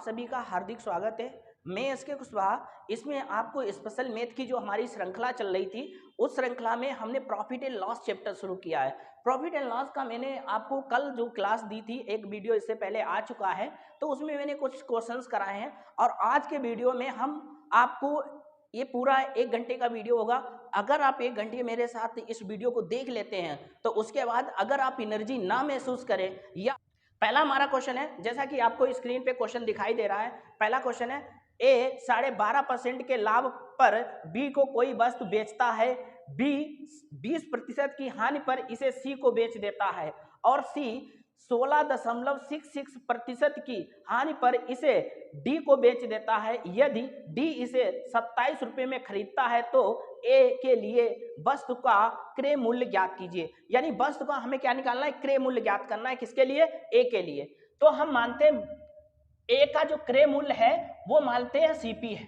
सभी का हार्दिक स्वागत है। मैं एसके कुशवाहा। इसमें आपको स्पेशल मैथ की जो हमारी श्रृंखला चल रही थी, उस श्रृंखला में हमने प्रॉफिट एंड लॉस चैप्टर शुरू किया है। प्रॉफिट एंड लॉस का मैंने आपको कल जो क्लास दी थी, एक वीडियो इससे पहले आ चुका है, तो उसमें मैंने कुछ क्वेश्चंस कराए हैं और आज के वीडियो में हम आपको ये पूरा 1 घंटे का वीडियो होगा। अगर आप 1 घंटे मेरे साथ इस वीडियो को देख लेते हैं तो उसके बाद अगर आप एनर्जी ना महसूस करें या पहला हमारा क्वेश्चन है, जैसा कि आपको स्क्रीन पे क्वेश्चन दिखाई दे रहा है। पहला क्वेश्चन है, ए 12.5% के लाभ पर बी को कोई वस्तु बेचता है, बी 20% की हानि पर इसे सी को बेच देता है और सी 16.66% की हानि पर इसे डी को बेच देता है। यदि डी इसे 27 रुपये में खरीदता है तो ए के लिए वस्तु का क्रय मूल्य ज्ञात कीजिए। यानी वस्तु का हमें क्या निकालना है, क्रय मूल्य ज्ञात करना है। किसके लिए? ए के लिए। तो हम मानते हैं ए का जो क्रय मूल्य है वो मानते हैं सीपी है।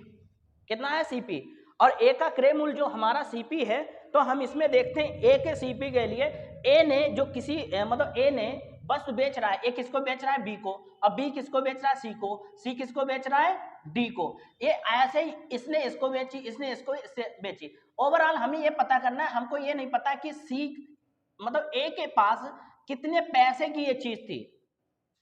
कितना है? सीपी। और ए का क्रय मूल्य जो हमारा सीपी है, तो हम इसमें देखते हैं ए के सीपी के लिए ए ने जो किसी मतलब ए ने वस्तु बेच रहा है, ए किसको बेच रहा है? बी को। और बी किसको बेच रहा है? सी को। सी किसको बेच रहा है? डी को। ये ऐसे ही इसने इसको बेची, इसने इसको इससे बेची। ओवरऑल हमें ये पता करना है, हमको ये नहीं पता कि सी मतलब ए के पास कितने पैसे की ये चीज थी।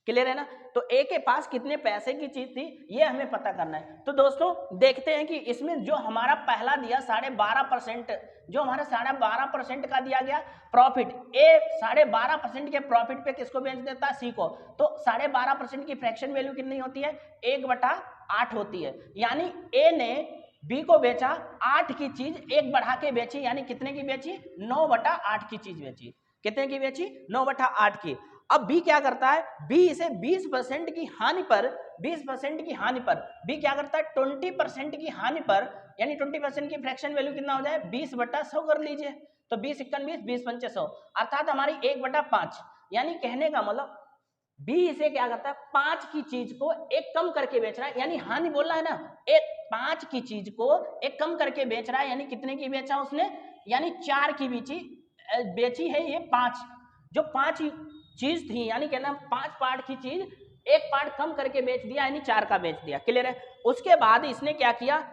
क्लियर है ना? तो ए के पास कितने पैसे की चीज थी ये हमें पता करना है। तो दोस्तों देखते हैं कि इसमें जो हमारा पहला दिया 12.5%, जो हमारा 12.5% का दिया गया प्रॉफिट, ए 12.5% के प्रॉफिट पे किसको बेच देता है? सी को। तो 12.5% की फ्रैक्शन वैल्यू कितनी होती है? 1/8 होती है। यानी ए ने बी को बेचा 8 की चीज 1 बढ़ा के बेची, यानी कितने की बेची? 9/8 की चीज बेची। कितने की बेची? 9/8 की। अब बी क्या करता है? बी इसे 20% की हानि पर, 20% की हानि पर बी क्या करता है? 20% की हानि पर, यानी 20% की फ्रैक्शन वैल्यू कितना हो जाए? 20/100 कर लीजिए। तो 20 × 20 20 × 100 अर्थात हमारी 1/5। यानी कहने का मतलब बी इसे क्या करता है? 5 की चीज को एक कम करके बेच रहा है, यानी हानि बोल रहा है ना, एक 5 की चीज को एक कम करके बेच रहा है। यानी कितने की बेचा उसने? यानी 4 की बेची है ये 5। जो 5 चीज थी, यानी कहना 5 पार्ट की चीज 1 पार्ट कम करके बेच दिया, यानी 4 का बेच दिया। क्लियर है? उसके बाद इसने क्या किया?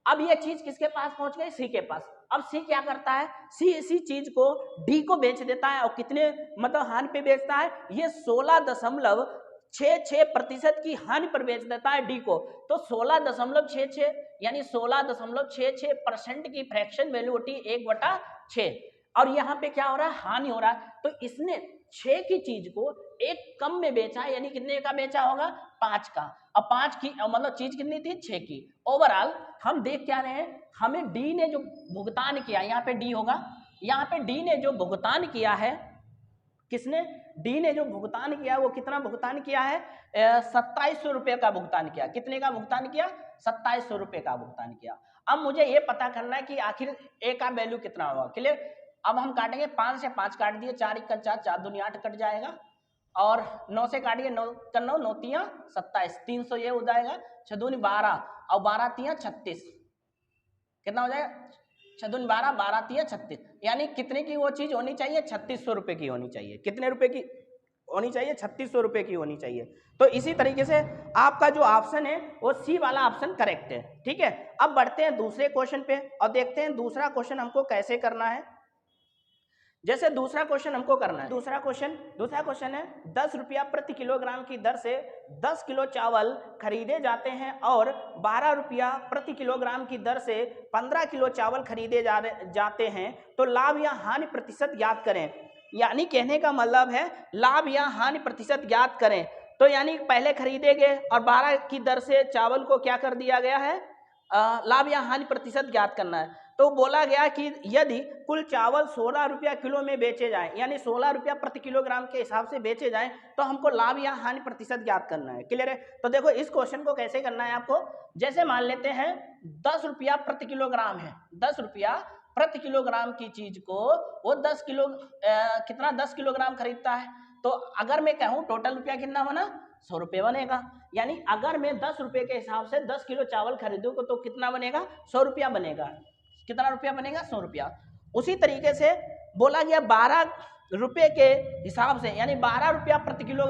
अब ये चीज किसके पास पहुंच गई? सी के पास। अब सी क्या करता है? सी इसी चीज को डी को बेच देता है और कितने मतलब हानि पे बेचता है? ये 16.66% की हानि पर बेच देता है डी को। तो 16.66 यानी 16.66% की फ्रैक्शन वैल्यू होती है 1/6। और यहाँ पे क्या हो रहा है? हानि हो रहा है। तो इसने 6 की चीज को एक कम में बेचा, यानी कितने का बेचा होगा? 5 का। अब 5 की मतलब चीज कितनी थी? 6 की। ओवरऑल हम देख क्या रहे हैं? हमें डी ने जो भुगतान किया, यहाँ पे डी होगा, यहाँ पे डी ने जो भुगतान किया है, किसने? डी ने जो भुगतान किया वो कितना भुगतान किया है? 2700 रुपये का भुगतान किया। कितने का भुगतान किया? 2700 रुपये का भुगतान किया। अब मुझे ये पता करना है कि आखिर ए का वैल्यू कितना होगा। क्लियर? अब हम काटेंगे, 5 से 5 काट दिए, 4 × 4 4 दूनी 8 कट जाएगा, और 9 से काटिए, 9 × 9 9 × 3 27, 300 ये हो जाएगा, 6 दूनी 12 और 12 × 3 36। कितना हो जाएगा? 6 दूनी 12 12 × 3 36। यानी कितने की वो चीज होनी चाहिए? 3600 रुपये की होनी चाहिए। कितने रुपए की होनी चाहिए? 3600 रुपये की होनी चाहिए। तो इसी तरीके से आपका जो ऑप्शन है वो सी वाला ऑप्शन करेक्ट है। ठीक है? अब बढ़ते हैं दूसरे क्वेश्चन पे और देखते हैं दूसरा क्वेश्चन हमको कैसे करना है। जैसे दूसरा क्वेश्चन हमको करना है, दूसरा क्वेश्चन है 10 रुपया प्रति किलोग्राम की दर से 10 किलो चावल खरीदे जाते हैं और 12 रुपया प्रति किलोग्राम की दर से 15 किलो चावल खरीदे जाते हैं, तो लाभ या हानि प्रतिशत ज्ञात करें। यानी कहने का मतलब है लाभ या हानि प्रतिशत ज्ञात करें। तो यानी पहले खरीदे गए और 12 की दर से चावल को क्या कर दिया गया है? लाभ या हानि प्रतिशत ज्ञात करना है। तो बोला गया कि यदि कुल चावल 16 रुपया किलो में बेचे जाएं, यानी 16 रुपया प्रति किलोग्राम के हिसाब से बेचे जाएं, तो हमको लाभ या हानि प्रतिशत ज्ञात करना है। क्लियर है? तो देखो इस क्वेश्चन को कैसे करना है आपको। जैसे मान लेते हैं 10 रुपया प्रति किलोग्राम है, 10 रुपया प्रति किलोग्राम की चीज को वो 10 किलोग्राम खरीदता है। तो अगर मैं कहूँ टोटल रुपया कितना बना? 100 रुपये बनेगा। यानी अगर मैं 10 रुपये के हिसाब से 10 किलो चावल खरीदूँ तो कितना बनेगा? 100 रुपया बनेगा। कितना रुपया बनेगा? 100 रुपया। उसी तरीके से बोला गया 12 रुपये के हिसाब से, यानी 12 रुपया प्रति किलो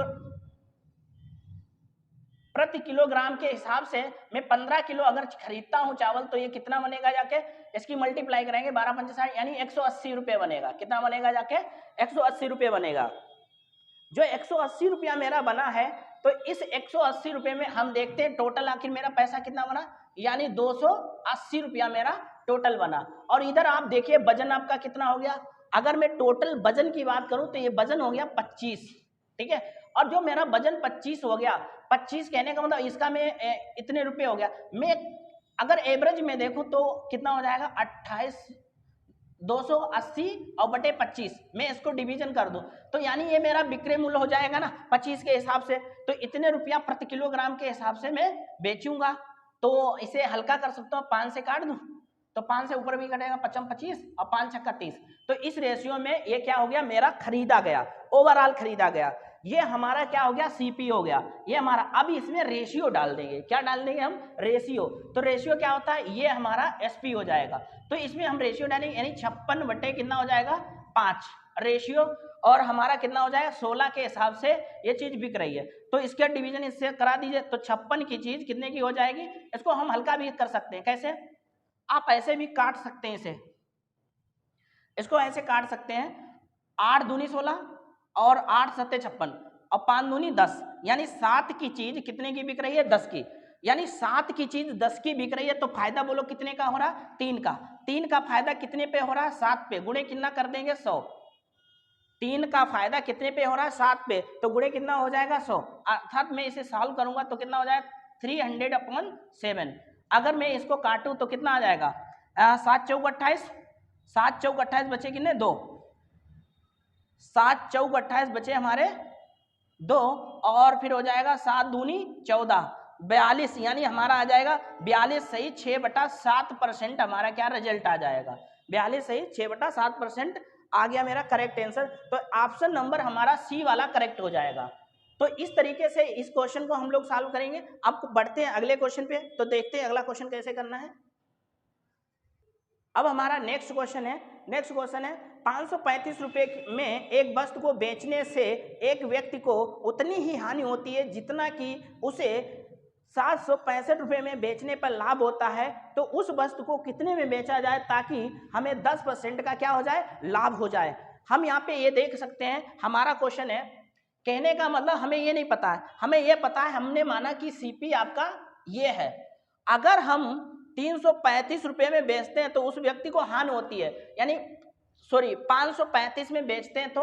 प्रति किलोग्राम के हिसाब से मैं 15 किलो अगर खरीदता हूं चावल तो ये कितना बनेगा जाके, इसकी मल्टीप्लाई करेंगे 12 पंचे 60 यानी 180 रुपये बनेगा। कितना बनेगा जाके, 180 रुपये बनेगा। जो 180 रुपया मेरा बना है तो इस 180 रुपये में हम देखते हैं टोटल आखिर मेरा पैसा कितना बना, यानी 280 रुपया मेरा टोटल बना। और इधर आप देखिए वजन आपका कितना हो गया, अगर मैं टोटल वजन की बात करूं तो ये वजन हो गया 25, ठीक है। और जो मेरा वजन 25 हो गया, 25 कहने का मतलब इसका में इतने रुपए हो गया। मैं अगर एवरेज में देखूं तो कितना हो जाएगा 280 और बटे 25, मैं इसको डिवीजन कर दूं तो यानी ये मेरा विक्रय मूल्य हो जाएगा ना 25 के हिसाब से, तो इतने रुपया प्रति किलोग्राम के हिसाब से मैं बेचूंगा। तो इसे हल्का कर सकता हूँ, 5 से काट दूं तो 5 से ऊपर भी कटेगा, 55 25 और 5 छक्का 30। तो इस रेशियो में ये क्या हो गया, मेरा खरीदा गया, ओवरऑल खरीदा गया। ये हमारा क्या हो गया, सीपी हो गया ये हमारा। अब इसमें रेशियो डाल देंगे, क्या डाल देंगे हम, रेशियो। तो रेशियो क्या होता है, ये हमारा एसपी हो जाएगा। तो इसमें हम रेशियो डालेंगे यानी 56 बटे कितना हो जाएगा 5 रेशियो, और हमारा कितना हो जाएगा 16 के हिसाब से ये चीज बिक रही है। तो इसका डिवीजन इससे करा दीजिए तो 56 की चीज कितने की हो जाएगी। इसको हम हल्का भी कर सकते हैं, कैसे, आप ऐसे भी काट सकते हैं इसे, इसको ऐसे काट सकते हैं 8 दूनी 16 और 8 सत्ते 56 और 5 दूनी 10, यानी 7 की चीज कितने की बिक रही है 10 की, यानी 7 की चीज 10 की बिक रही है। तो फायदा बोलो कितने का हो रहा, 3 का। 3 का फायदा कितने पे हो रहा है, 7 पे, गुणे कितना कर देंगे 100। 3 का फायदा कितने पे हो रहा है 7 पे, तो गुणे कितना हो जाएगा 100, अर्थात मैं इसे सॉल्व करूंगा तो कितना हो जाएगा 300/7। अगर मैं इसको काटूं तो कितना आ जाएगा 7 चौक 28, 7 चौक 28 बचे कितने 2, 7 चौक 28 बचे हमारे 2, और फिर हो जाएगा 7 दूनी 14 42, यानी हमारा आ जाएगा 42 सही 6/7% हमारा क्या रिजल्ट आ जाएगा, 42 सही 6/7% आ गया मेरा करेक्ट आंसर। तो ऑप्शन नंबर हमारा सी वाला करेक्ट हो जाएगा। तो इस तरीके से इस क्वेश्चन को हम लोग सॉल्व करेंगे। अब बढ़ते हैं अगले क्वेश्चन पे, तो देखते हैं अगला क्वेश्चन कैसे करना है। अब हमारा नेक्स्ट क्वेश्चन है 535 रुपए में एक वस्तु को बेचने से एक व्यक्ति को उतनी ही हानि होती है जितना कि उसे 765 रुपए में बेचने पर लाभ होता है। तो उस वस्तु को कितने में बेचा जाए ताकि हमें 10% का क्या हो जाए, लाभ हो जाए। हम यहाँ पे ये देख सकते हैं, हमारा क्वेश्चन है, कहने का मतलब हमें ये नहीं पता है, हमें ये पता है, हमने माना कि सीपी आपका ये है। अगर हम 335 रुपए में बेचते हैं तो उस व्यक्ति को हानि होती है, यानी 535 में बेचते हैं तो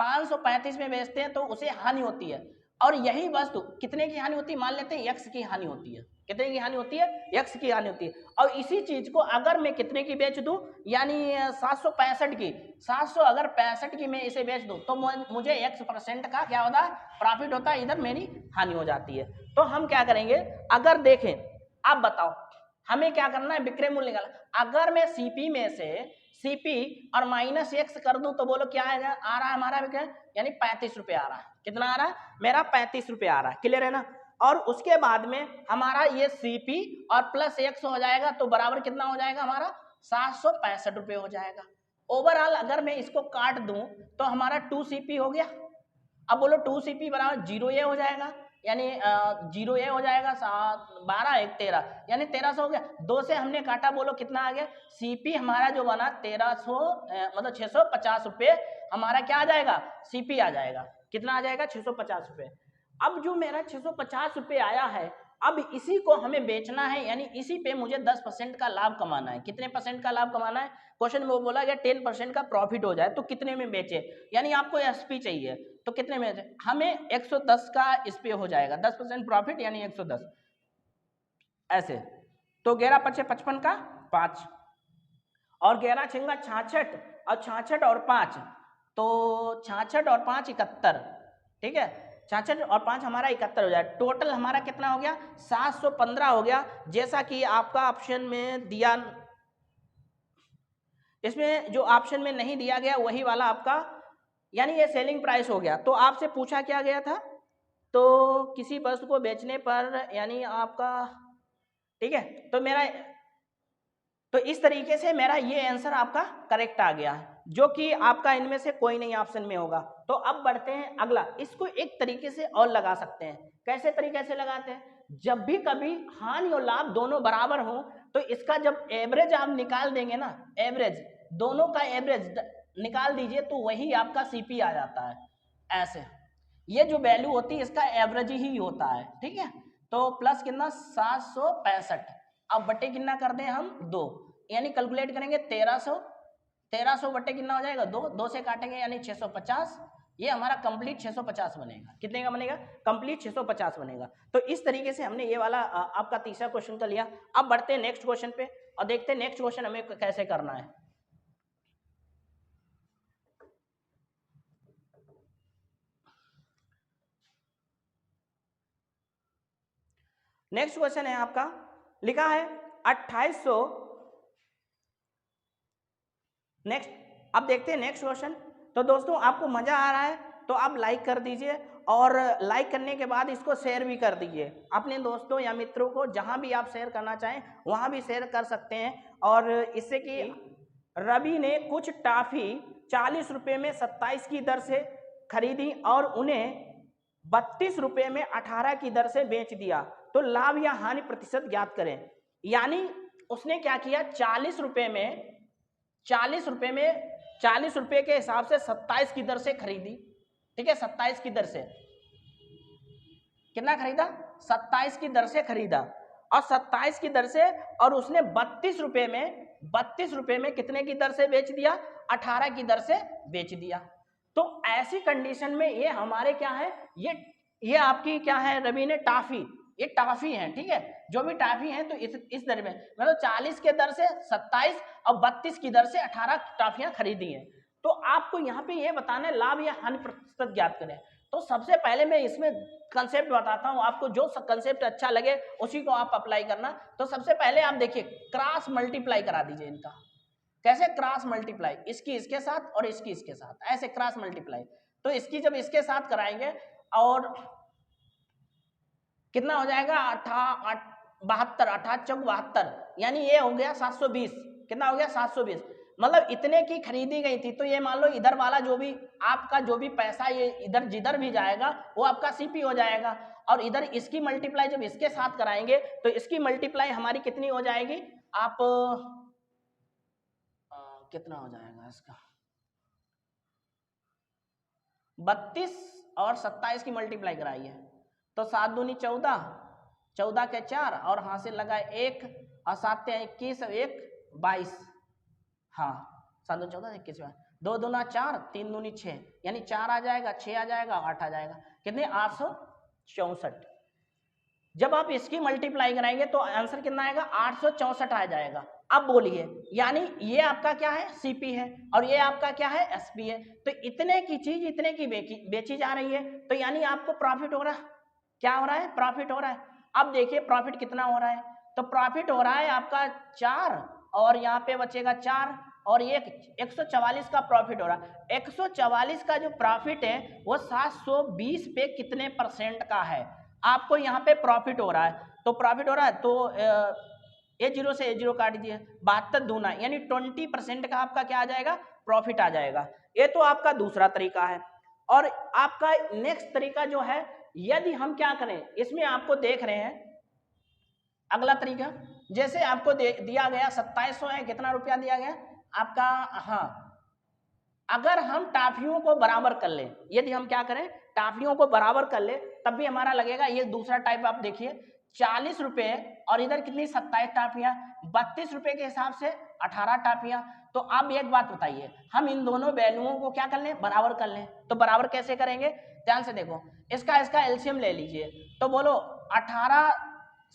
535 में बेचते हैं तो उसे हानि होती है। और यही वस्तु कितने की हानि होती है, मान लेते हैं x की हानि होती है। कितने की हानि होती है, x की हानि होती है। और इसी चीज को अगर मैं कितने की बेच दूं, यानी 765 की, 700 अगर 65 की मैं इसे बेच दूं तो मुझे x% का क्या होता है, प्रॉफिट होता है, इधर मेरी हानि हो जाती है। तो हम क्या करेंगे, अगर देखें, आप बताओ हमें क्या करना है, विक्रय मूल्य निकालना। अगर मैं सीपी में से सीपी और -x कर दूं तो बोलो क्या आ रहा है हमारा विक्रय, यानी 35 रुपये आ रहा है। कितना आ रहा है, मेरा 35 रुपये आ रहा है, क्लियर है ना। और उसके बाद में हमारा ये सीपी और प्लस x हो जाएगा तो बराबर कितना हो जाएगा हमारा 765 रुपये हो जाएगा। ओवरऑल अगर मैं इसको काट दूं तो हमारा 2CP हो गया। अब बोलो 2CP बराबर 0a हो जाएगा, यानी 0a हो जाएगा, 12 1 13, यानी 1300 हो गया। 2 से हमने काटा, बोलो कितना आ गया, सीपी हमारा जो बना 1300 मतलब 650 रुपये हमारा क्या आ जाएगा, सीपी आ जाएगा। कितना आ जाएगा 650 रुपये। अब जो मेरा 650 रुपये आया है, अब इसी को हमें बेचना है, यानी इसी पे मुझे 10% का लाभ कमाना है। कितने परसेंट का लाभ कमाना है, क्वेश्चन में वो बोला गया 10% का प्रॉफिट हो जाए तो कितने में बेचे, यानी आपको एसपी चाहिए तो कितने में, हमें 110 का इस पे हो जाएगा, 10% प्रॉफिट यानी 110 ऐसे। तो 11 पचे 55 का 5 और 11 छंगा 66 और 66 और 5, तो 66 और 5 71, ठीक है, 66 और 5 हमारा 71 हो जाए। टोटल हमारा कितना हो गया 715 हो गया, जैसा कि आपका ऑप्शन में दिया। इसमें जो ऑप्शन में नहीं दिया गया वही वाला आपका, यानी ये सेलिंग प्राइस हो गया। तो आपसे पूछा क्या गया था, तो किसी वस्तु को बेचने पर, यानी आपका, ठीक है, तो मेरा, तो इस तरीके से मेरा ये आंसर आपका करेक्ट आ गया है, जो कि आपका इनमें से कोई नहीं ऑप्शन में होगा। तो अब बढ़ते हैं अगला, इसको एक तरीके से और लगा सकते हैं। कैसे तरीके से लगाते हैं, जब भी कभी हानि और लाभ दोनों बराबर हो तो इसका जब एवरेज आप निकाल देंगे ना, एवरेज दोनों का एवरेज निकाल दीजिए तो वही आपका सीपी आ जाता है। ऐसे ये जो वैल्यू होती है इसका एवरेज ही होता है, ठीक है। तो प्लस कितना 765, अब बटे कितना कर दें हम 2, यानी कैलकुलेट करेंगे 1300 बटे कितना हो जाएगा 2, 2 से काटेंगे यानी 650, ये हमारा कंप्लीट 650 बनेगा। कितने का बनेगा? कंप्लीट 650 बनेगा। तो इस तरीके से हमने ये वाला आपका तीसरा क्वेश्चन का लिया। अब बढ़ते हैं नेक्स्ट क्वेश्चन पे और देखते हैं नेक्स्ट क्वेश्चन हमें कैसे करना है। नेक्स्ट क्वेश्चन है आपका, लिखा है 2800। नेक्स्ट अब देखते हैं नेक्स्ट क्वेश्चन। तो दोस्तों आपको मजा आ रहा है तो आप लाइक कर दीजिए और लाइक करने के बाद इसको शेयर भी कर दीजिए अपने दोस्तों या मित्रों को, जहां भी आप शेयर करना चाहें वहां भी शेयर कर सकते हैं। और इससे कि रवि ने कुछ टॉफी 40 रुपये में 27 की दर से खरीदी और उन्हें 32 रुपये में 18 की दर से बेच दिया, तो लाभ या हानि प्रतिशत ज्ञात करें। यानी उसने क्या किया, 40 रुपये के हिसाब से 27 की दर से खरीदी, ठीक है। 27 की दर से कितना खरीदा? 27 की दर से खरीदा और 27 की दर से, और उसने 32 रुपये में कितने की दर से बेच दिया? 18 की दर से बेच दिया। तो ऐसी कंडीशन में ये हमारे क्या है, ये आपकी क्या है, रवि ने टॉफी, ये टॉफी है, ठीक है। जो भी टॉफी है तो इस दर में मतलब 40 के दर से 27 और 32 की दर से 18 टॉफियां खरीदी हैं। तो आपको यहाँ पे ये बताना है लाभ या हानि प्रतिशत ज्ञात करें। तो सबसे पहले मैं इसमें कंसेप्ट बताता हूँ आपको, जो कंसेप्ट अच्छा लगे उसी को आप अप्लाई करना। तो सबसे पहले आप देखिए क्रॉस मल्टीप्लाई करा दीजिए इनका। कैसे क्रॉस मल्टीप्लाई? इसकी इसके साथ और इसकी इसके साथ, ऐसे क्रॉस मल्टीप्लाई। तो इसकी जब इसके साथ कराएंगे और कितना हो जाएगा 72, 72, यानी ये हो गया 720। कितना हो गया? 720। मतलब इतने की खरीदी गई थी। तो ये मान लो इधर वाला जो भी आपका जो भी पैसा ये इधर जिधर भी जाएगा वो आपका सीपी हो जाएगा। और इधर इसकी मल्टीप्लाई जब इसके साथ कराएंगे तो इसकी मल्टीप्लाई हमारी कितनी हो जाएगी? आप कितना हो जाएगा इसका? 32 और 27 की मल्टीप्लाई कराइए तो 7 दूनी 14, 14 के 4 और हाथ से लगाए 1 और 7 21 और 1 22। हाँ 7 दूनी 14 21 2 दूना 4 3 दूनी 6, यानी 4 आ जाएगा, 6 आ जाएगा, 8 आ जाएगा। कितने? 864। जब आप इसकी मल्टीप्लाई कराएंगे तो आंसर कितना आएगा? 864 आ जाएगा। अब बोलिए, यानी ये आपका क्या है? सीपी है और ये आपका क्या है? एसपी है। तो इतने की चीज इतने की बेची जा रही है, तो यानी आपको प्रॉफिट हो रहा है। क्या हो रहा है? प्रॉफिट हो रहा है। अब देखिए प्रॉफिट कितना हो रहा है। तो प्रॉफिट हो रहा है आपका 4 और यहाँ पे बचेगा 4 और 144 का प्रॉफिट हो रहा है। 144 का जो प्रॉफिट है वो 720 पे कितने % का है? आपको यहाँ पे प्रॉफिट हो रहा है। तो प्रॉफिट हो रहा है तो A0 से A0 काट दीजिए, 72 दूना यानी 20% का आपका क्या आ जाएगा? प्रॉफिट आ जाएगा। ये तो आपका दूसरा तरीका है। और आपका नेक्स्ट तरीका जो है, यदि हम क्या करें, इसमें आपको देख रहे हैं अगला तरीका, जैसे आपको दिया गया 2700 है, कितना रुपया दिया गया आपका? हाँ, अगर हम टाफियों को बराबर कर ले, यदि हम क्या करें टाफियों को बराबर कर ले, तब भी हमारा लगेगा। ये दूसरा टाइप आप देखिए 40 रुपये और इधर कितनी 27 टाफियां, 32 रुपये के हिसाब से 18 टाफियां। तो आप एक बात बताइए, हम इन दोनों वैल्यूओं को क्या कर लें? बराबर कर लें। तो बराबर कैसे करेंगे? ध्यान से देखो, इसका एलसीएम ले लीजिए। तो बोलो 18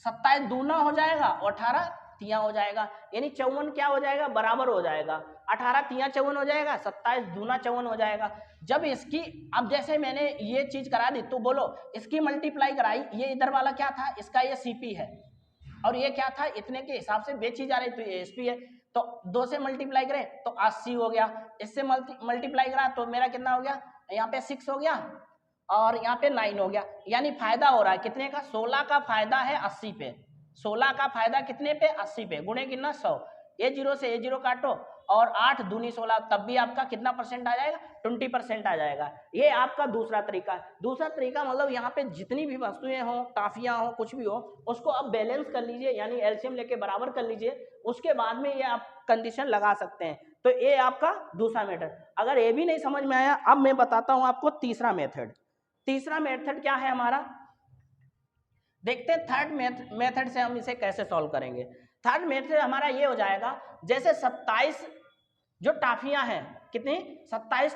27 दूना हो जाएगा और 18 तिया हो जाएगा, यानी 54 क्या हो जाएगा? बराबर हो जाएगा। 18 तिया 54 हो जाएगा, 27 दूना 54 हो जाएगा। जब इसकी, अब जैसे मैंने ये चीज करा दी तो बोलो इसकी मल्टीप्लाई कराई, ये इधर वाला क्या था? इसका ये सीपी है और ये क्या था? इतने के हिसाब से बेची जा रही, तो ये एसपी है। तो 2 से मल्टीप्लाई करें तो 80 हो गया, इससे मल्टीप्लाई करा तो मेरा कितना हो गया? यहाँ पे 6 हो गया और यहाँ पे 9 हो गया। यानी फायदा हो रहा है कितने का? 16 का फायदा है 80 पे। 16 का फायदा कितने पे? 80 पे। गुणे कितना? 100। A0 से A0 काटो और 8 दूनी 16, तब भी आपका कितना परसेंट आ जाएगा, 20% आ जाएगा। ये आपका दूसरा तरीका है। दूसरा तरीका मतलब यहाँ पे जितनी भी वस्तुएं हो, टाफियां हो, कुछ भी हो, उसको अब बैलेंस कर लीजिए, यानी एलसीएम लेके बराबर कर लीजिए, उसके बाद में ये आप कंडीशन लगा सकते हैं। तो ये आपका दूसरा मेथड। अगर ये भी नहीं समझ में आया, अब मैं बताता हूं आपको तीसरा मेथड। तीसरा मेथड क्या है हमारा, देखते हैं थर्ड मेथड से हम इसे कैसे सॉल्व करेंगे। थर्ड मेथड हमारा ये हो जाएगा, जैसे 27 जो टाफियां हैं, कितनी 27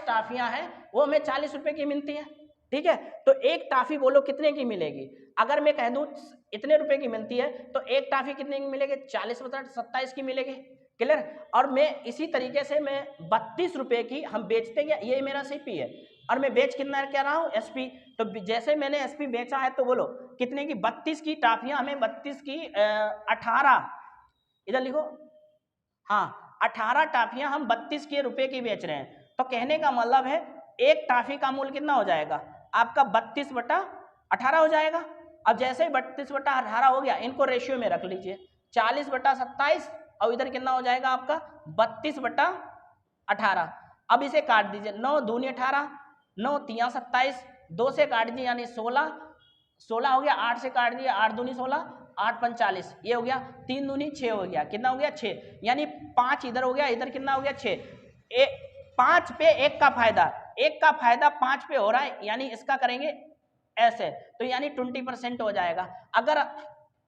टाफियां हैं, वो हमें 40 रुपए की मिलती है, ठीक है। तो एक टाफी बोलो कितने की मिलेगी, अगर मैं कह दूं इतने रुपए की मिलती है तो एक टाफी कितने की मिलेगी, 40 बटा 27 की मिलेगी, क्लियर। और मैं इसी तरीके से मैं 32 रुपए की हम बेचते हैं, ये मेरा सीपी है और मैं बेच कितना कह रहा हूँ, एसपी। तो जैसे मैंने एसपी बेचा है तो बोलो कितने की, 32 की टाफियां हमें 32 की 18, इधर लिखो, हाँ 18 टाफियां हम 32 के रुपए की बेच रहे हैं। तो कहने का मतलब है एक टाफी का मूल्य कितना हो जाएगा आपका, 32 बटा 18 हो जाएगा। अब जैसे ही 32 बटा 18 हो गया, इनको रेशियो में रख लीजिए, 40 बटा 27 और इधर कितना हो जाएगा आपका 32 बटा 18। अब इसे काट दीजिए, 9 दूनी 18, 9 तिया 27, 2 से काट दीजिए यानी 16, 16 हो गया, 8 से काट दिया, 8 दूनी 16, 8 पंच 40, ये हो गया, 3 दूनी 6 हो गया, कितना हो गया 6, यानी 5 इधर हो गया, इधर कितना हो गया 6। 5 पे 1 का फायदा, 1 का फायदा 5 पे हो रहा है, यानी इसका करेंगे ऐसे, तो यानी 20% हो जाएगा। अगर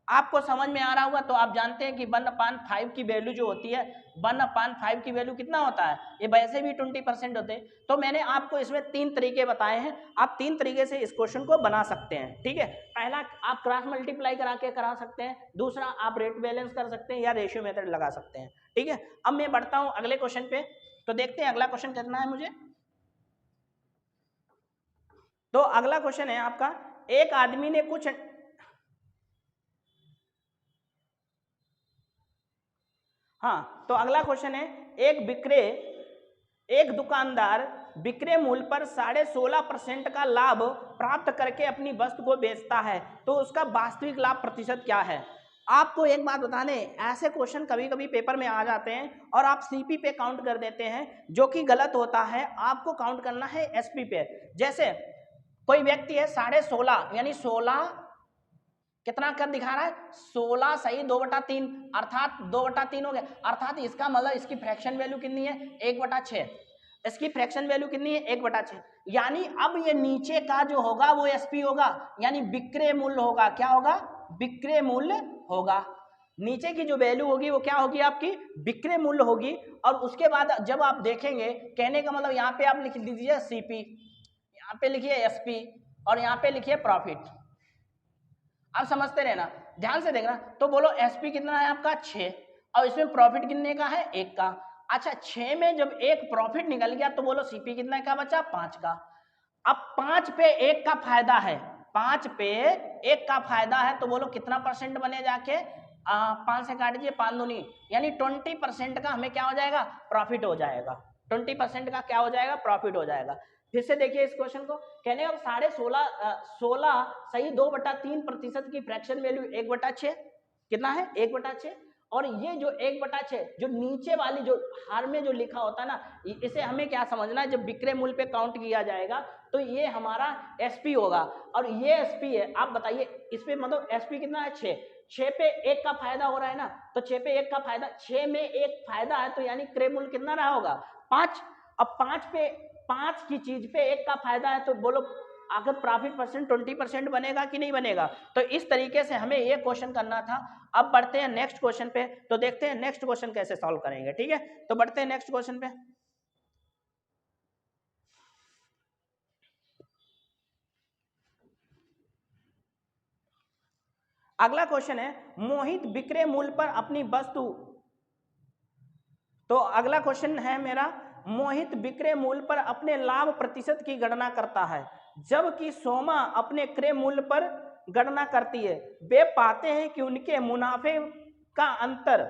आपको समझ में आ रहा होगा तो आप जानते हैं कि 1/5 की वैल्यू जो होती है, 1/5 की वैल्यू कितना होता है, ये वैसे भी 20% होते हैं। तो मैंने आपको इसमें 3 तरीके बताए हैं, आप 3 तरीके से इस क्वेश्चन को बना सकते हैं, ठीक है। पहला आप क्रॉस मल्टीप्लाई करा के करा सकते हैं, दूसरा आप रेट बैलेंस कर सकते हैं या रेशियो मेथड लगा सकते हैं, ठीक है। अब मैं बढ़ता हूं अगले क्वेश्चन पे, तो देखते हैं अगला क्वेश्चन करना है मुझे। तो अगला क्वेश्चन है आपका, एक आदमी ने कुछ, हाँ तो अगला क्वेश्चन है, एक दुकानदार विक्रय मूल्य पर 16.5% का लाभ प्राप्त करके अपनी वस्तु को बेचता है, तो उसका वास्तविक लाभ प्रतिशत क्या है। आपको एक बात बताने, ऐसे क्वेश्चन कभी कभी पेपर में आ जाते हैं और आप सीपी पे काउंट कर देते हैं, जो कि गलत होता है। आपको काउंट करना है एसपी पे। जैसे कोई व्यक्ति है 16.5 यानी 16 कितना कर दिखा रहा है, 16 सही 2/3, अर्थात 2/3 हो गया, अर्थात इसका मतलब इसकी फ्रैक्शन वैल्यू कितनी है 1/6, इसकी फ्रैक्शन वैल्यू कितनी है 1/6, यानी अब ये नीचे का जो होगा वो एसपी होगा, यानी विक्रय मूल्य होगा, क्या होगा, विक्रय मूल्य होगा। नीचे की जो वैल्यू होगी वो क्या होगी आपकी, विक्रय मूल्य होगी। और उसके बाद जब आप देखेंगे, कहने का मतलब यहाँ पे आप लिख दीजिए सीपी, यहाँ पे लिखिए एसपी और यहाँ पे लिखिए प्रॉफिट। आप समझते रहना, ध्यान से देखना। तो बोलो एसपी कितना है आपका 6 और इसमें प्रॉफिट कितने का है 1 का। अच्छा 6 में जब एक प्रॉफिट निकल गया तो बोलो सीपी कितना का बचा 5 का। अब 5 पे 1 का फायदा है, 5 पे 1 का फायदा है, तो बोलो कितना परसेंट बने जाके 5 से काट दीजिए 5 दूनी, यानी 20% का हमें क्या हो जाएगा, प्रॉफिट हो जाएगा। 20% का क्या हो जाएगा, प्रॉफिट हो जाएगा। फिर से देखिए इस क्वेश्चन को, कहने अब 16.5 सही 2/3% की फ्रैक्शन वैल्यू 1/6 कितना है 1/6। और ये जो 1/6 जो नीचे वाली जो हार में जो लिखा होता है ना, इसे हमें क्या समझना है, जब विक्रय मूल्य पे काउंट किया जाएगा तो ये हमारा एसपी होगा और ये एसपी है। आप बताइए इस पे मतलब एसपी कितना है 6 पे 1 का फायदा हो रहा है ना, तो 6 पे 1 का फायदा, 6 में 1 फायदा है तो यानी क्रय मूल्य कितना रहा होगा 5। अब 5 की चीज पे 1 का फायदा है तो बोलो अगर प्रॉफिट परसेंट 20% बनेगा कि नहीं बनेगा। तो इस तरीके से हमें ये क्वेश्चन करना था। अब बढ़ते हैं नेक्स्ट क्वेश्चन पे, तो देखते हैं नेक्स्ट क्वेश्चन कैसे सॉल्व करेंगे, ठीक है। तो बढ़ते हैं नेक्स्ट क्वेश्चन पे। अगला क्वेश्चन है, मोहित विक्रय मूल्य पर अपनी वस्तु, तो अगला क्वेश्चन है मेरा, मोहित विक्रय मूल्य पर अपने लाभ प्रतिशत की गणना करता है, जबकि सोमा अपने क्रय मूल्य पर गणना करती है। वे पाते हैं कि उनके मुनाफे का अंतर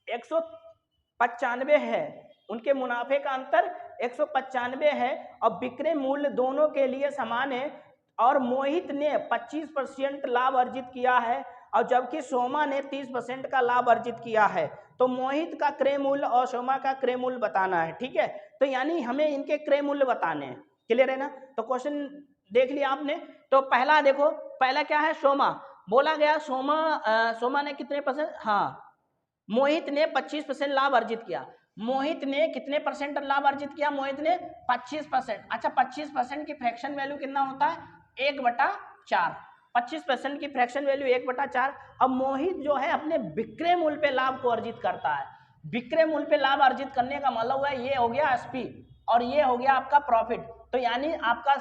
195 है, उनके मुनाफे का अंतर 195 है और विक्रय मूल्य दोनों के लिए समान है और मोहित ने 25% लाभ अर्जित किया है और जबकि सोमा ने 30% का लाभ अर्जित किया है। तो मोहित का क्रय मूल्य और सोमा का क्रय मूल्य बताना है, ठीक है। तो यानी हमें इनके क्रय मूल्य बताने हैं, क्लियर है ना। तो क्वेश्चन देख लिया आपने। तो पहला देखो, पहला क्या है, सोमा बोला गया, सोमा ने कितने परसेंट, हाँ मोहित ने 25% लाभ अर्जित किया। मोहित ने कितने परसेंट लाभ अर्जित किया, मोहित ने 25%। अच्छा 25% की फ्रैक्शन वैल्यू कितना होता है, 1/4। 25% की फ्रैक्शन वैल्यू 1/4। अब मोहित जो है अपने विक्रय मूल्य पे लाभ को अर्जित करता है। विक्रय मूल्य पे लाभ अर्जित करने का मतलब है ये हो गया एसपी और ये हो गया आपका प्रॉफिट। तो यानी आपका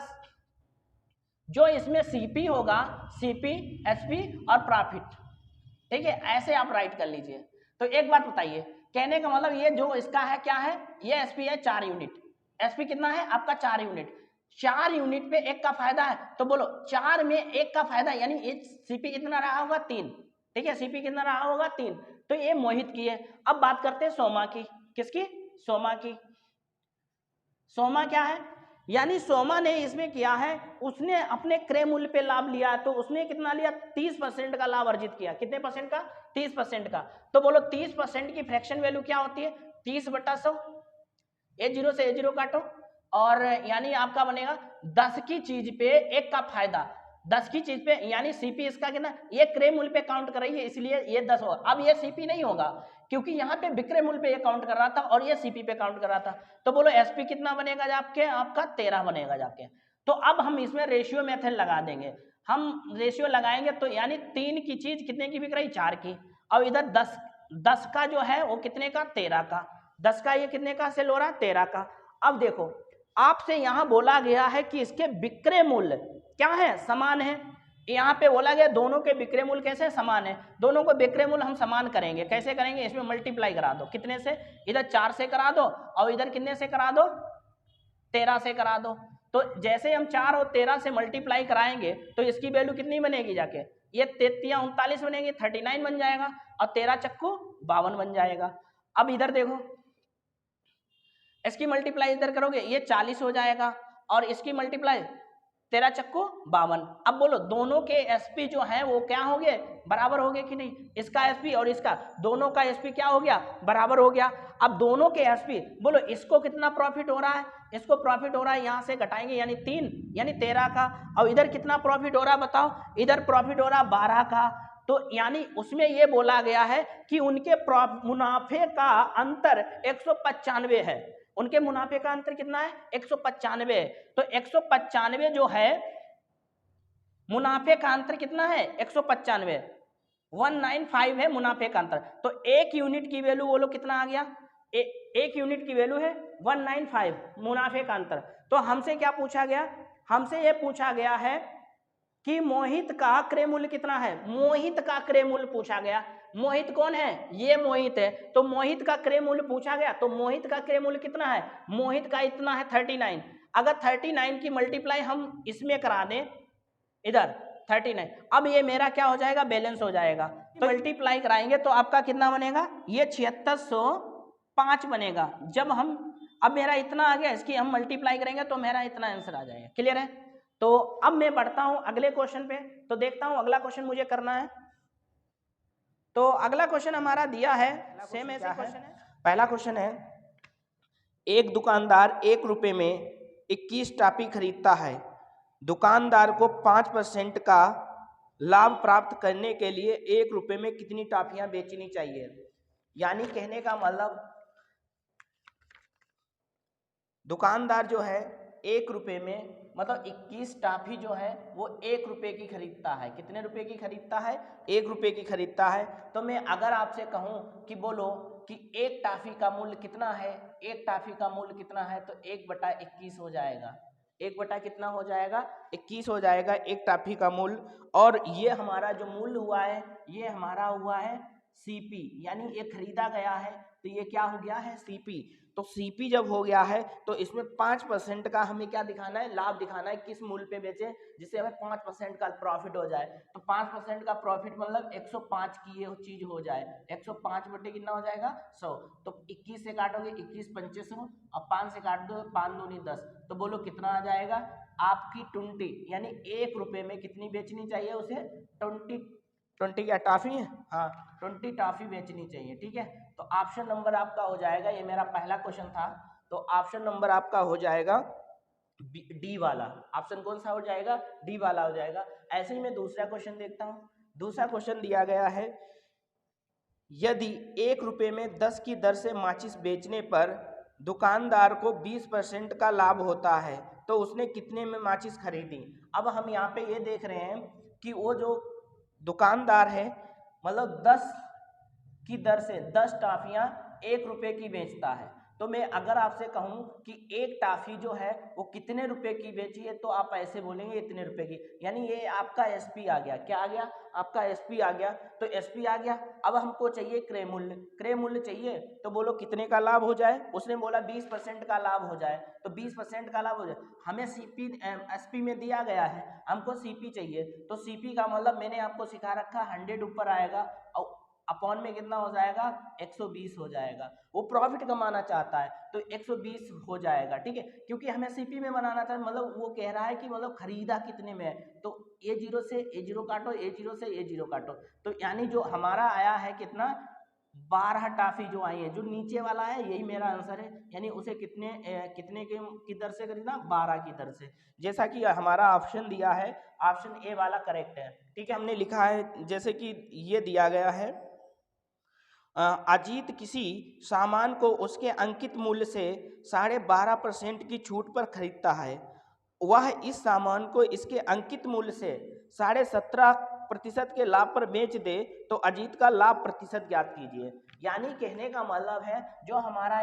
जो इसमें सीपी होगा, सीपी, एसपी और प्रॉफिट, ठीक है, ऐसे आप राइट कर लीजिए। तो एक बात बताइए, कहने का मतलब ये जो इसका है क्या है, ये एसपी है 4 यूनिट। एसपी कितना है आपका 4 यूनिट। 4 यूनिट पे 1 का फायदा है, तो बोलो 4 में 1 का फायदा यानी सीपी कितना रहा होगा 3, ठीक है, सीपी कितना रहा होगा 3। तो ये मोहित की है। अब बात करते हैं सोमा की, किसकी, सोमा की। सोमा क्या है, यानी सोमा ने इसमें किया है, उसने अपने क्रय मूल्य पे लाभ लिया, तो उसने कितना लिया, 30% का लाभ अर्जित किया। कितने परसेंट का, 30% का। तो बोलो 30% की फ्रैक्शन वैल्यू क्या होती है, 30/100। A0 से A0 काटो और यानी आपका बनेगा 10 की चीज पे 1 का फायदा। 10 की चीज पे यानी सीपी इसका कितना, ये क्रय मूल्य पे काउंट कर रही है इसलिए ये 10 होगा। अब ये सीपी नहीं होगा क्योंकि यहाँ पे विक्रय मूल्य पे ये काउंट कर रहा था और ये सीपी पे काउंट कर रहा था। तो बोलो एसपी कितना बनेगा जाके, आपका 13 बनेगा जाके। तो अब हम इसमें रेशियो मेथड लगा देंगे। हम रेशियो लगाएंगे तो यानी 3 की चीज कितने की बिक रही, 4 की। और इधर 10 का जो है वो कितने का, 13 का। 10 का ये कितने का सेल हो रहा है, 13 का। अब देखो आपसे यहां बोला गया है कि इसके विक्रय मूल्य क्या है, समान है। यहाँ पे बोला गया दोनों के विक्रय मूल्य कैसे समान है। दोनों को विक्रय मूल्य हम समान करेंगे, कैसे करेंगे, इसमें मल्टीप्लाई करा दो, कितने से, इधर 4 से करा दो और इधर कितने से करा दो, 13 से करा दो। तो जैसे हम 4 और 13 से मल्टीप्लाई कराएंगे तो इसकी वैल्यू कितनी बनेगी जाके, ये 33 बनेगी, 39 बन जाएगा और 13 चक्कू 52 बन जाएगा। अब इधर देखो इसकी मल्टीप्लाई इधर करोगे ये 40 हो जाएगा और इसकी मल्टीप्लाई 13 चक्कू 52। अब बोलो दोनों के एसपी जो है वो क्या हो गए, बराबर हो गए कि नहीं, इसका एसपी और इसका, दोनों का एसपी क्या हो गया, बराबर हो गया। अब दोनों के एसपी बोलो इसको कितना प्रॉफिट हो रहा है, इसको प्रॉफिट हो रहा है, यहां से घटाएंगे यानी 3 यानी 13 का। और इधर कितना प्रॉफिट हो रहा है बताओ, इधर प्रॉफिट हो रहा है 12 का। तो यानी उसमें ये बोला गया है कि उनके मुनाफे का अंतर 195 है। उनके मुनाफे का अंतर कितना है, 195। तो 195 जो है मुनाफे का अंतर कितना है, 195, 195 है मुनाफे का अंतर। तो एक यूनिट की वैल्यू बोलो कितना आ गया, एक यूनिट की वैल्यू है 195 मुनाफे का अंतर। तो हमसे क्या पूछा गया, हमसे यह पूछा गया है कि मोहित का क्रय मूल्य कितना है, मोहित का क्रय मूल्य पूछा गया। मोहित कौन है, ये मोहित है। तो मोहित का क्रय मूल्य पूछा गया, तो मोहित का क्रय मूल्य कितना है, मोहित का इतना है 39। अगर 39 की मल्टीप्लाई हम इसमें करा दें इधर 39, अब ये मेरा क्या हो जाएगा, बैलेंस हो जाएगा। तो मल्टीप्लाई कराएंगे तो आपका कितना बनेगा, ये 7605 बनेगा। जब हम, अब मेरा इतना आ गया, इसकी हम मल्टीप्लाई करेंगे तो मेरा इतना आंसर आ जाएगा, क्लियर है। तो अब मैं बढ़ता हूं अगले क्वेश्चन पे, तो देखता हूं अगला क्वेश्चन मुझे करना है। तो अगला क्वेश्चन हमारा दिया है, सेम ऐसे क्वेश्चन है। पहला क्वेश्चन है, एक दुकानदार 1 रुपए में 21 टॉफी खरीदता है। दुकानदार को 5% का लाभ प्राप्त करने के लिए 1 रुपए में कितनी टॉफियां बेचनी चाहिए। यानी कहने का मतलब दुकानदार जो है 1 रुपए में मतलब 21 टॉफी जो है वो 1 रुपए की खरीदता है। कितने रुपए की खरीदता है, 1 रुपए की खरीदता है। तो मैं अगर आपसे कहूं कि बोलो कि एक टॉफी का मूल्य कितना है, एक टॉफी का मूल्य कितना है, तो 1/21 हो जाएगा। 1 कितना हो जाएगा, 21 हो जाएगा एक टॉफी का मूल्य। और ये हमारा जो मूल्य हुआ है ये हमारा हुआ है सीपी, यानी ये खरीदा गया है तो ये क्या हो गया है, सीपी। तो सीपी जब हो गया है तो इसमें 5% का हमें क्या दिखाना है, लाभ दिखाना है, किस मूल्य पे बेचें जिससे हमें 5% का प्रॉफिट हो जाए। तो 5% का प्रॉफिट मतलब 105 की ये चीज हो जाए। 105 बटे कितना हो जाएगा, 100। तो 21 से काटोगे 21 पंचे 100 और 5 से काट दो 5 दूनी 10। तो बोलो कितना आ जाएगा आपकी 20, यानी 1 रुपए में कितनी बेचनी चाहिए उसे, 20 20 क्या टॉफी है, हाँ 20 टॉफी बेचनी चाहिए, ठीक है। तो ऑप्शन नंबर आपका हो जाएगा, ये मेरा पहला क्वेश्चन था, तो ऑप्शन नंबर आपका हो जाएगा डी वाला। ऑप्शन कौन सा हो जाएगा, डी वाला हो जाएगा। ऐसे ही मैं दूसरा क्वेश्चन देखता हूँ। दूसरा क्वेश्चन दिया गया है, यदि 1 रुपये में 10 की दर से माचिस बेचने पर दुकानदार को 20% का लाभ होता है तो उसने कितने में माचिस खरीदी। अब हम यहाँ पे ये देख रहे हैं कि वो जो दुकानदार है मतलब 10 की दर से 10 टाफियाँ 1 रुपये की बेचता है। तो मैं अगर आपसे कहूँ कि एक टाफी जो है वो कितने रुपए की बेची है, तो आप ऐसे बोलेंगे इतने रुपए की, यानी ये आपका एसपी आ गया। क्या आ गया, आपका एसपी आ गया। तो एसपी आ गया। अब हमको चाहिए क्रय मूल्य। क्रय मूल्य चाहिए तो बोलो कितने का लाभ हो जाए। उसने बोला 20% का लाभ हो जाए, तो 20% का लाभ हो जाए। हमें सीपी एसपी में दिया गया है, हमको सीपी चाहिए। तो सीपी का मतलब मैंने आपको सिखा रखा 100 ऊपर आएगा और अपॉन में कितना हो जाएगा 120 हो जाएगा। वो प्रॉफिट कमाना चाहता है तो 120 हो जाएगा, ठीक है। क्योंकि हमें सीपी में बनाना था, मतलब वो कह रहा है कि मतलब खरीदा कितने में है। तो A0 से A0 काटो, A0 से A0 काटो, तो यानी जो हमारा आया है कितना 12 टाफी जो आई है। जो नीचे वाला है यही मेरा आंसर है, यानी उसे कितने की दर से खरीदना, 12 की दर से, जैसा कि हमारा ऑप्शन दिया है। ऑप्शन ए वाला करेक्ट है, ठीक है। हमने लिखा है जैसे कि ये दिया गया है, अजीत किसी सामान को उसके अंकित मूल्य से 12.5% की छूट पर खरीदता है। वह इस सामान को इसके अंकित मूल्य से 17.5% के लाभ पर बेच दे तो अजीत का लाभ प्रतिशत ज्ञात कीजिए। यानी कहने का मतलब है जो हमारा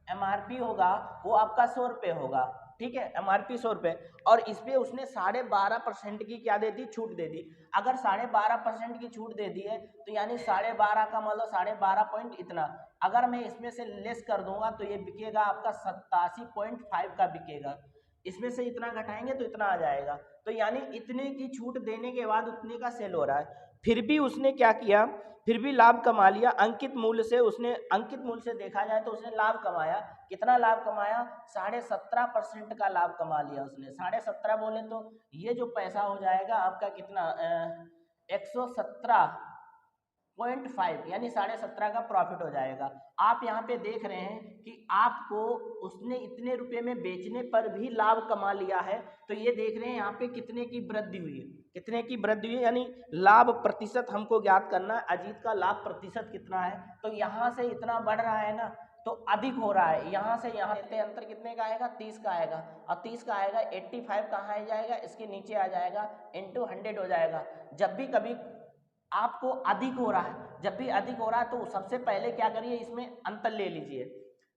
एमआरपी होगा वो आपका 100 रुपये होगा, ठीक है। एमआरपी 100 रुपये, और इस पे उसने 12.5% की क्या दे दी, छूट दे दी। अगर 12.5% की छूट दे दी है तो यानी 12.5 का मतलब 12.5 पॉइंट इतना। अगर मैं इसमें से लेस कर दूंगा तो ये बिकेगा आपका 87.5 का बिकेगा। इसमें से इतना घटाएंगे तो इतना आ जाएगा। तो यानी इतने की छूट देने के बाद उतने का सेल हो रहा है। फिर भी उसने क्या किया, फिर भी लाभ कमा लिया। अंकित मूल्य से उसने, अंकित मूल्य से देखा जाए तो उसने लाभ कमाया। कितना लाभ कमाया, 17.5% का लाभ कमा लिया उसने। 17.5 बोले तो ये जो पैसा हो जाएगा आपका कितना 117.5, यानी 17.5 का प्रॉफिट हो जाएगा। आप यहाँ पे देख रहे हैं कि आपको उसने इतने रुपए में बेचने पर भी लाभ कमा लिया है। तो ये देख रहे हैं यहाँ पे कितने की वृद्धि हुई है, कितने की वृद्धि हुई, यानी लाभ प्रतिशत हमको ज्ञात करना है। अजीत का लाभ प्रतिशत कितना है, तो यहाँ से इतना बढ़ रहा है ना तो अधिक हो रहा है। यहाँ से यहाँ से अंतर कितने का आएगा, 30 का आएगा, और 30 का आएगा 85 कहाँ आ जाएगा, इसके नीचे आ जाएगा, इंटू 100 हो जाएगा। जब भी कभी आपको अधिक हो रहा है, जब भी अधिक हो रहा है तो सबसे पहले क्या करिए, इसमें अंतर ले लीजिए।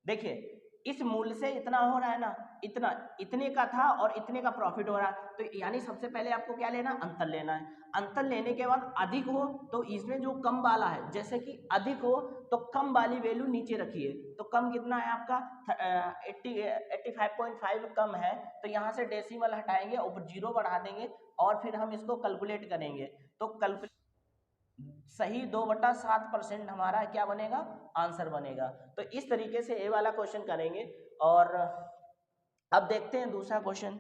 देखिए इस मूल्य से इतना हो रहा है ना, इतना, इतने का था और इतने का प्रॉफिट हो रहा है, तो यानी सबसे पहले आपको क्या लेना, अंतर लेना है। अंतर लेने के बाद अधिक हो तो इसमें जो कम वाला है, जैसे कि अधिक हो तो कम वाली वैल्यू नीचे रखिए। तो कम कितना है आपका 85.5 कम है, तो यहाँ से डेसिमल हटाएंगे और 0 बढ़ा देंगे और फिर हम इसको कैलकुलेट करेंगे। तो कैलकुलेट सही 2/7% हमारा क्या बनेगा, आंसर बनेगा। तो इस तरीके से ए वाला क्वेश्चन करेंगे। और अब देखते हैं दूसरा क्वेश्चन।